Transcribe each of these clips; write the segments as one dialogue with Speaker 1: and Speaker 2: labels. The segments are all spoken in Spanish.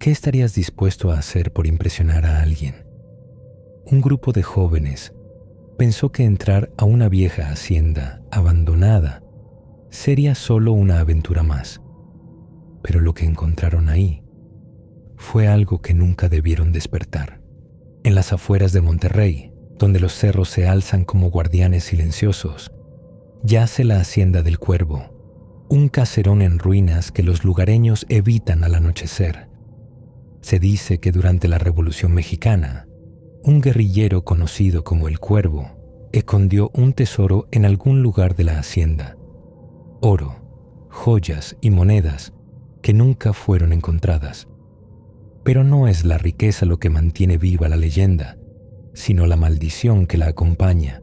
Speaker 1: ¿Qué estarías dispuesto a hacer por impresionar a alguien? Un grupo de jóvenes pensó que entrar a una vieja hacienda abandonada sería solo una aventura más. Pero lo que encontraron ahí fue algo que nunca debieron despertar. En las afueras de Monterrey, donde los cerros se alzan como guardianes silenciosos, yace la Hacienda del Cuervo, un caserón en ruinas que los lugareños evitan al anochecer. Se dice que durante la Revolución Mexicana, un guerrillero conocido como el Cuervo escondió un tesoro en algún lugar de la hacienda. Oro, joyas y monedas que nunca fueron encontradas. Pero no es la riqueza lo que mantiene viva la leyenda, sino la maldición que la acompaña.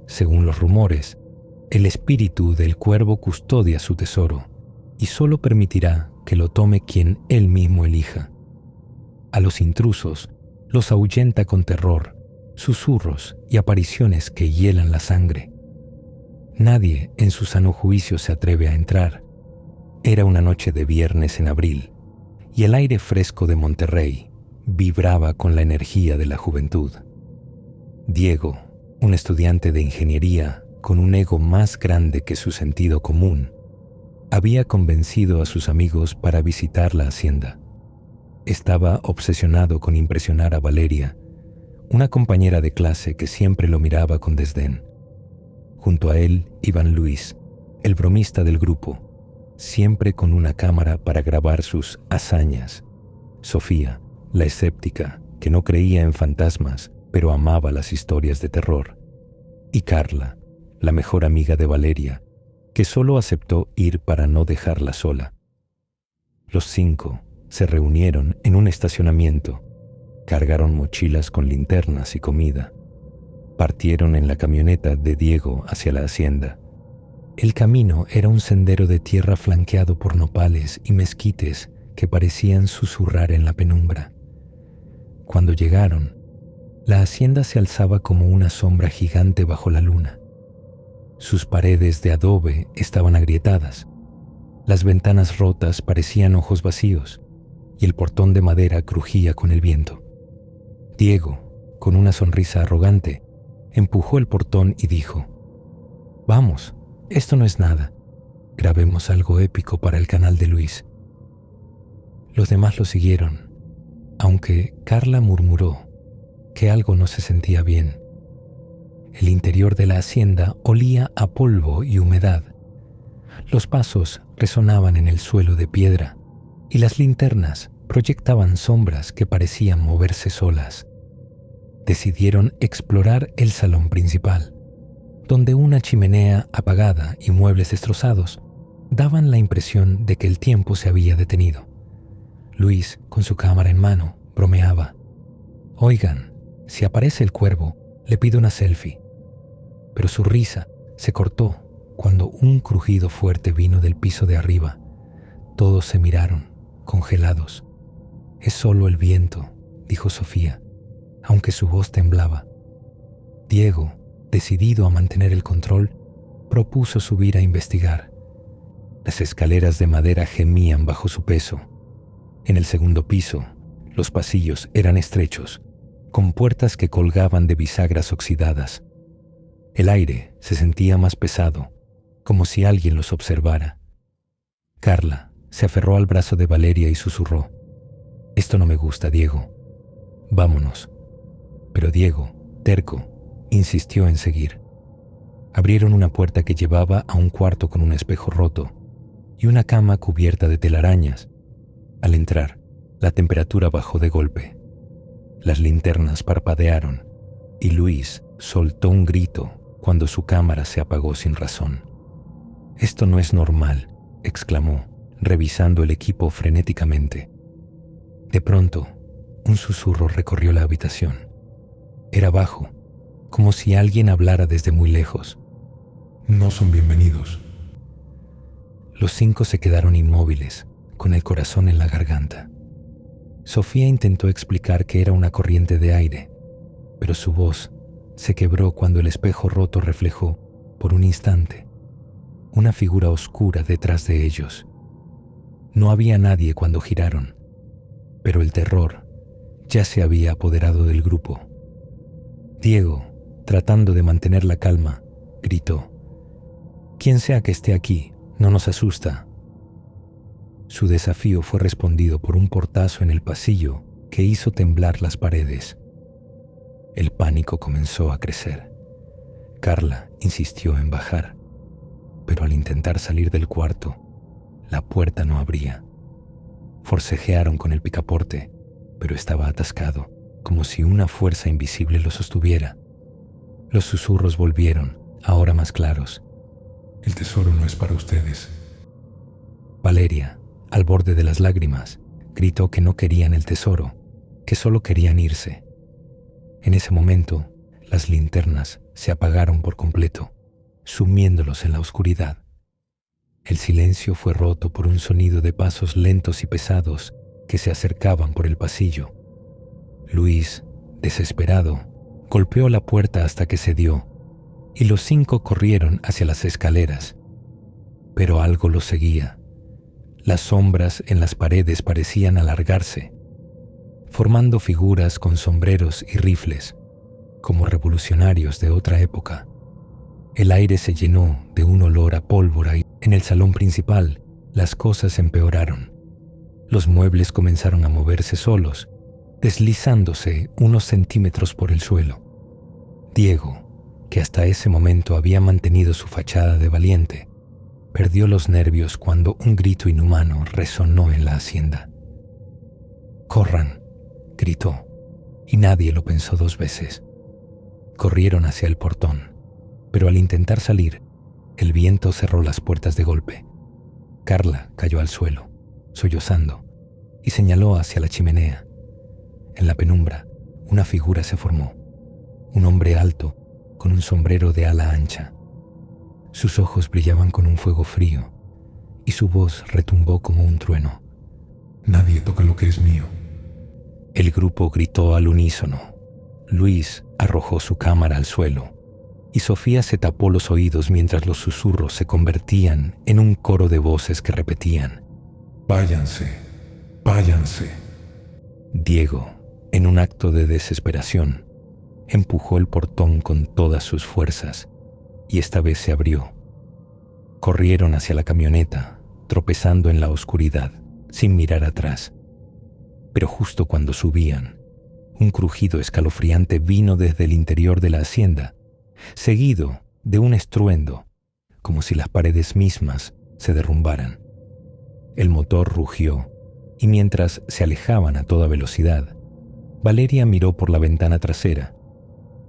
Speaker 1: Según los rumores, el espíritu del Cuervo custodia su tesoro y solo permitirá que lo tome quien él mismo elija. A los intrusos los ahuyenta con terror, susurros y apariciones que hielan la sangre. Nadie en su sano juicio se atreve a entrar. Era una noche de viernes en abril y el aire fresco de Monterrey vibraba con la energía de la juventud. Diego, un estudiante de ingeniería con un ego más grande que su sentido común, había convencido a sus amigos para visitar la hacienda. Estaba obsesionado con impresionar a Valeria, una compañera de clase que siempre lo miraba con desdén. Junto a él iban Luis, el bromista del grupo, siempre con una cámara para grabar sus hazañas. Sofía, la escéptica, que no creía en fantasmas, pero amaba las historias de terror. Y Carla, la mejor amiga de Valeria, que solo aceptó ir para no dejarla sola. Los 5 se reunieron en un estacionamiento, cargaron mochilas con linternas y comida. Partieron en la camioneta de Diego hacia la hacienda. El camino era un sendero de tierra flanqueado por nopales y mezquites que parecían susurrar en la penumbra. Cuando llegaron, la hacienda se alzaba como una sombra gigante bajo la luna. Sus paredes de adobe estaban agrietadas, las ventanas rotas parecían ojos vacíos y el portón de madera crujía con el viento. Diego, con una sonrisa arrogante, empujó el portón y dijo: «Vamos, esto no es nada. Grabemos algo épico para el canal de Luis». Los demás lo siguieron, aunque Carla murmuró que algo no se sentía bien. El interior de la hacienda olía a polvo y humedad. Los pasos resonaban en el suelo de piedra y las linternas proyectaban sombras que parecían moverse solas. Decidieron explorar el salón principal, donde una chimenea apagada y muebles destrozados daban la impresión de que el tiempo se había detenido. Luis, con su cámara en mano, bromeaba: «Oigan, si aparece el Cuervo, le pido una selfie». Pero su risa se cortó cuando un crujido fuerte vino del piso de arriba. Todos se miraron, congelados. «Es solo el viento», dijo Sofía, aunque su voz temblaba. Diego, decidido a mantener el control, propuso subir a investigar. Las escaleras de madera gemían bajo su peso. En el segundo piso, los pasillos eran estrechos, con puertas que colgaban de bisagras oxidadas. El aire se sentía más pesado, como si alguien los observara. Carla se aferró al brazo de Valeria y susurró: «Esto no me gusta, Diego. Vámonos». Pero Diego, terco, insistió en seguir. Abrieron una puerta que llevaba a un cuarto con un espejo roto y una cama cubierta de telarañas. Al entrar, la temperatura bajó de golpe. Las linternas parpadearon y Luis soltó un grito cuando su cámara se apagó sin razón. «Esto no es normal», exclamó, revisando el equipo frenéticamente. De pronto, un susurro recorrió la habitación. Era bajo, como si alguien hablara desde muy lejos.
Speaker 2: «No son bienvenidos».
Speaker 1: Los 5 se quedaron inmóviles, con el corazón en la garganta. Sofía intentó explicar que era una corriente de aire, pero su voz se quebró cuando el espejo roto reflejó, por un instante, una figura oscura detrás de ellos. No había nadie cuando giraron. pero el terror ya se había apoderado del grupo. Diego, tratando de mantener la calma, gritó: «Quien sea que esté aquí, no nos asusta». Su desafío fue respondido por un portazo en el pasillo que hizo temblar las paredes. El pánico comenzó a crecer. Carla insistió en bajar, pero al intentar salir del cuarto, la puerta no abría. Forcejearon con el picaporte, pero estaba atascado, como si una fuerza invisible lo sostuviera. Los susurros volvieron, ahora más claros.
Speaker 2: El tesoro no es para ustedes.
Speaker 1: Valeria, al borde de las lágrimas, gritó que no querían el tesoro, que solo querían irse. En ese momento, las linternas se apagaron por completo, sumiéndolos en la oscuridad. El silencio fue roto por un sonido de pasos lentos y pesados que se acercaban por el pasillo. Luis, desesperado, golpeó la puerta hasta que cedió, y los 5 corrieron hacia las escaleras. Pero algo los seguía. Las sombras en las paredes parecían alargarse, formando figuras con sombreros y rifles, como revolucionarios de otra época. El aire se llenó de un olor a pólvora y en el salón principal las cosas empeoraron. Los muebles comenzaron a moverse solos, deslizándose unos centímetros por el suelo. Diego, que hasta ese momento había mantenido su fachada de valiente, perdió los nervios cuando un grito inhumano resonó en la hacienda. «¡Corran!», gritó, y nadie lo pensó 2 veces. Corrieron hacia el portón, pero al intentar salir, el viento cerró las puertas de golpe. Carla cayó al suelo, sollozando, y señaló hacia la chimenea. En la penumbra, una figura se formó, un hombre alto con un sombrero de ala ancha. Sus ojos brillaban con un fuego frío y su voz retumbó como un trueno.
Speaker 2: Nadie toca lo que es mío.
Speaker 1: El grupo gritó al unísono. Luis arrojó su cámara al suelo y Sofía se tapó los oídos mientras los susurros se convertían en un coro de voces que repetían:
Speaker 2: «Váyanse, váyanse».
Speaker 1: Diego, en un acto de desesperación, empujó el portón con todas sus fuerzas y esta vez se abrió. Corrieron hacia la camioneta, tropezando en la oscuridad, sin mirar atrás. Pero justo cuando subían, un crujido escalofriante vino desde el interior de la hacienda, seguido de un estruendo, como si las paredes mismas se derrumbaran. El motor rugió, y mientras se alejaban a toda velocidad, Valeria miró por la ventana trasera.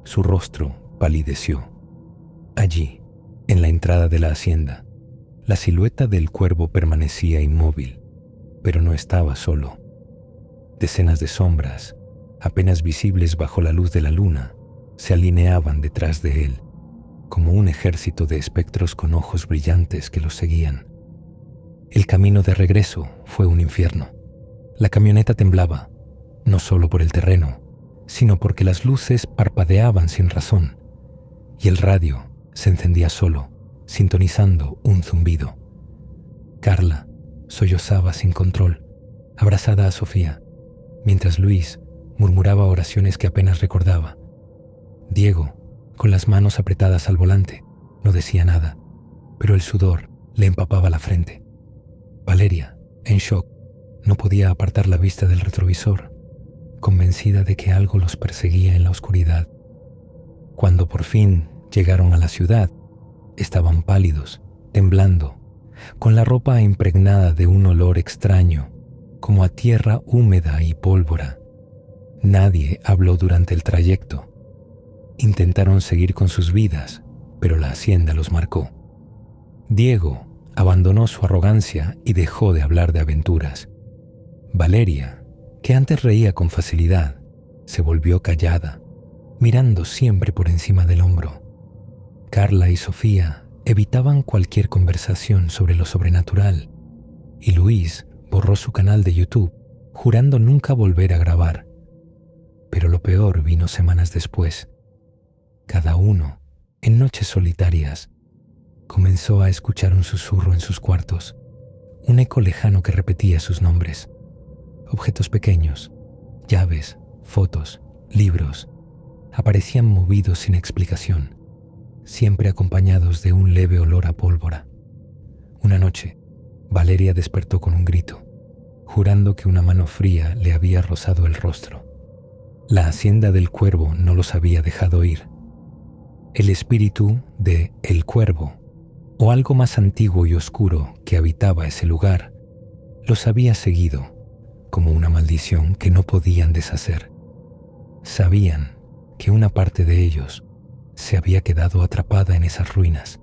Speaker 1: Su rostro palideció. Allí, en la entrada de la hacienda, la silueta del cuervo permanecía inmóvil, pero no estaba solo. Decenas de sombras, apenas visibles bajo la luz de la luna, se alineaban detrás de él, como un ejército de espectros con ojos brillantes que los seguían. El camino de regreso fue un infierno. La camioneta temblaba, no solo por el terreno, sino porque las luces parpadeaban sin razón, y el radio se encendía solo, sintonizando un zumbido. Carla sollozaba sin control, abrazada a Sofía, mientras Luis murmuraba oraciones que apenas recordaba. Diego, con las manos apretadas al volante, no decía nada, pero el sudor le empapaba la frente. Valeria, en shock, no podía apartar la vista del retrovisor, convencida de que algo los perseguía en la oscuridad. Cuando por fin llegaron a la ciudad, estaban pálidos, temblando, con la ropa impregnada de un olor extraño, como a tierra húmeda y pólvora. Nadie habló durante el trayecto. Intentaron seguir con sus vidas, pero la hacienda los marcó. Diego abandonó su arrogancia y dejó de hablar de aventuras. Valeria, que antes reía con facilidad, se volvió callada, mirando siempre por encima del hombro. Carla y Sofía evitaban cualquier conversación sobre lo sobrenatural, y Luis borró su canal de YouTube, jurando nunca volver a grabar. Pero lo peor vino semanas después. Cada uno, en noches solitarias, comenzó a escuchar un susurro en sus cuartos, un eco lejano que repetía sus nombres. Objetos pequeños, llaves, fotos, libros, aparecían movidos sin explicación, siempre acompañados de un leve olor a pólvora. Una noche, Valeria despertó con un grito, jurando que una mano fría le había rozado el rostro. La hacienda del cuervo no los había dejado ir. El espíritu de El Cuervo, o algo más antiguo y oscuro que habitaba ese lugar, los había seguido, como una maldición que no podían deshacer. Sabían que una parte de ellos se había quedado atrapada en esas ruinas,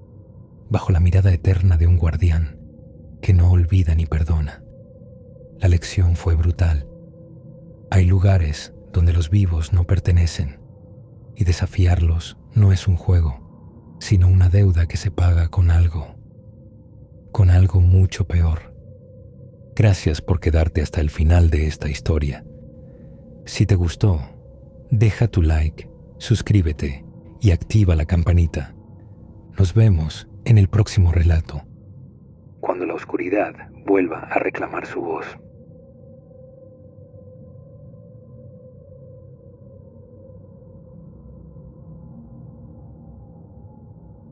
Speaker 1: bajo la mirada eterna de un guardián que no olvida ni perdona. La lección fue brutal. Hay lugares donde los vivos no pertenecen, y desafiarlos no es un juego, sino una deuda que se paga con algo mucho peor. Gracias por quedarte hasta el final de esta historia. Si te gustó, deja tu like, suscríbete y activa la campanita. Nos vemos en el próximo relato, cuando la oscuridad vuelva a reclamar su voz.